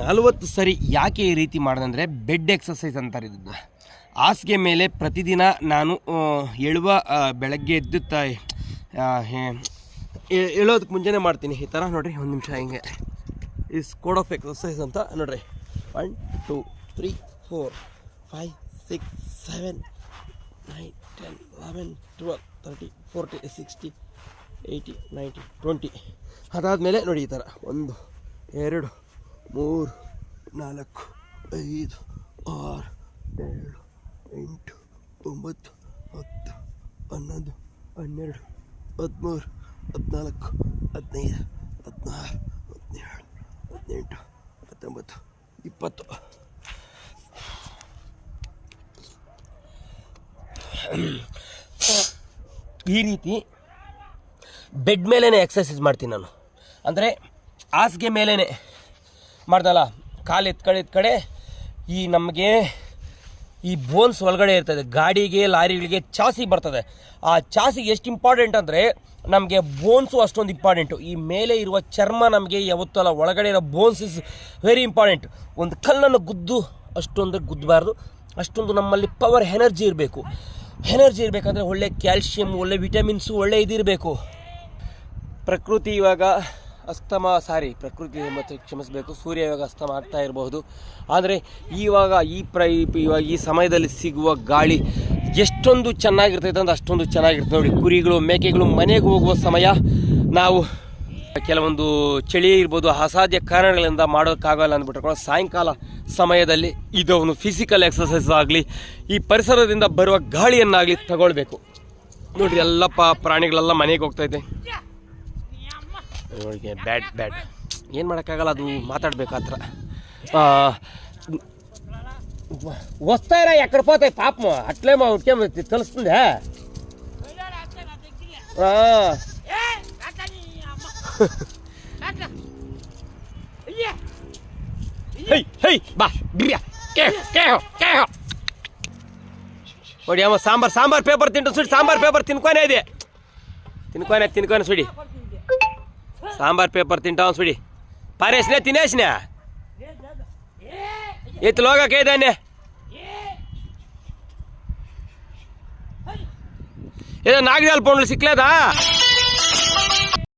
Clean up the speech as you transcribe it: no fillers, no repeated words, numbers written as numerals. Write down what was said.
40 ಸರಿ ಯಾಕೆ ಈ ರೀತಿ ಮಾಡಿದಂದರೆ ಬೆಡ್ ಎಕ್ಸಸೈಸ್ ಅಂತಾರೆ ಇದನ್ನು. ಹಾಸಿಗೆ ಮೇಲೆ ಪ್ರತಿದಿನ ನಾನು ಬೆಳಗ್ಗೆ ಎದ್ದು ಹೇಳೋದಕ್ಕೆ ಮುಂಚೆನೇ ಮಾಡ್ತೀನಿ ಈ ಥರ. ನೋಡಿರಿ, ಒಂದು ನಿಮಿಷ ಹಿಂಗೆ ಇಸ್ ಕೋಡ್ ಆಫ್ ಎಕ್ಸಸೈಸ್ ಅಂತ ನೋಡಿರಿ. 1 2 3 4 5 6 7 9 10 11 12 13 14 16 18 19 20. ಅದಾದಮೇಲೆ ನೋಡಿ ಈ ಥರ 1 2 3 4 5 6 7 8 9 10 11 12 13 14 15 16 17 18 19 20. ಈ ರೀತಿ ಬೆಡ್ ಮೇಲೇ ಎಕ್ಸಸೈಸ್ ಮಾಡ್ತೀನಿ ನಾನು. ಅಂದರೆ ಹಾಸಿಗೆ ಮೇಲೇ ಮಾಡ್ದಲ್ಲ, ಕಾಲು ಎತ್ಕಡೆ ಈ ನಮಗೆ ಈ ಬೋನ್ಸ್ ಒಳಗಡೆ ಇರ್ತದೆ. ಗಾಡಿಗೆ ಲಾರಿಗಳಿಗೆ ಚಾಸಿ ಬರ್ತದೆ. ಆ ಚಾಸಿಗೆ ಎಷ್ಟು ಇಂಪಾರ್ಟೆಂಟ್ ಅಂದರೆ ನಮಗೆ ಬೋನ್ಸು ಅಷ್ಟೊಂದು ಇಂಪಾರ್ಟೆಂಟು. ಈ ಮೇಲೆ ಇರುವ ಚರ್ಮ ನಮಗೆ ಯಾವತ್ತಲ್ಲ, ಒಳಗಡೆ ಇರೋ ಬೋನ್ಸ್ ಇಸ್ ವೆರಿ ಇಂಪಾರ್ಟೆಂಟ್. ಒಂದು ಕಲ್ಲನ್ನು ಅಷ್ಟೊಂದು ಗುದ್ದಬಾರ್ದು. ಅಷ್ಟೊಂದು ನಮ್ಮಲ್ಲಿ ಪವರ್ ಎನರ್ಜಿ ಇರಬೇಕು. ಎನರ್ಜಿ ಇರಬೇಕಂದ್ರೆ ಒಳ್ಳೆ ಕ್ಯಾಲ್ಶಿಯಮ್, ಒಳ್ಳೆ ವಿಟಮಿನ್ಸು, ಒಳ್ಳೆ ಇದಿರಬೇಕು. ಪ್ರಕೃತಿ ಇವಾಗ ಪ್ರಕೃತಿ ಮತ್ತು ಕ್ಷಮಿಸಬೇಕು, ಸೂರ್ಯ ಇವಾಗ ಅಸ್ತಮ ಆಗ್ತಾ ಇರಬಹುದು. ಆದರೆ ಇವಾಗ ಈ ಸಮಯದಲ್ಲಿ ಸಿಗುವ ಗಾಳಿ ಎಷ್ಟೊಂದು ಚೆನ್ನಾಗಿರ್ತೈತೆ ಅಂದ್ರೆ ಅಷ್ಟೊಂದು ಚೆನ್ನಾಗಿರ್ತದೆ. ನೋಡಿ, ಕುರಿಗಳು ಮೇಕೆಗಳು ಮನೆಗೆ ಹೋಗುವ ಸಮಯ ನಾವು ಕೆಲವೊಂದು ಚಳಿ ಇರ್ಬೋದು, ಅಸಾಧ್ಯ ಕಾರಣಗಳಿಂದ ಮಾಡೋಕ್ಕಾಗಲ್ಲ ಅಂದ್ಬಿಟ್ರೆ ಸಾಯಂಕಾಲ ಸಮಯದಲ್ಲಿ ಇದೊಂದು ಫಿಸಿಕಲ್ ಎಕ್ಸಸೈಸ್ ಆಗಲಿ, ಈ ಪರಿಸರದಿಂದ ಬರುವ ಗಾಳಿಯನ್ನಾಗಲಿ ತಗೊಳ್ಬೇಕು. ನೋಡಿರಿ, ಎಲ್ಲ ಪ್ರಾಣಿಗಳೆಲ್ಲ ಮನೆಗೆ ಹೋಗ್ತೈತೆ. ನೋಡಿ, ಬ್ಯಾಡ್ ಏನು ಮಾಡೋಕ್ಕಾಗಲ್ಲ, ಅದು ಮಾತಾಡ್ಬೇಕು. ಆ ಥರ ವಸ್ತಾರ ಎಕ್ಕಡೆ పోతాయి పాపం అట్లే మా ఉట్కే తెలుస్తుంది. ನೋಡಿ, ಅಮ್ಮ ಸಾಂಬಾರ್ ಪೇಪರ್ ತಿಂಟು ಸುಡಿ, ಸಾಂಬಾರ್ ಪೇಪರ್ ತಿನ್ಕೊನೆ ಇದೆ, ತಿನ್ಕೊನೆ ಸುಡಿ, సాంబార్ పేపర్ తింటాం చూడి. పారేసినా తినేసినా ఎత్తులోగా కేదాన్ని ఏదో నాగిదాల పండ్లు సిక్కలేదా?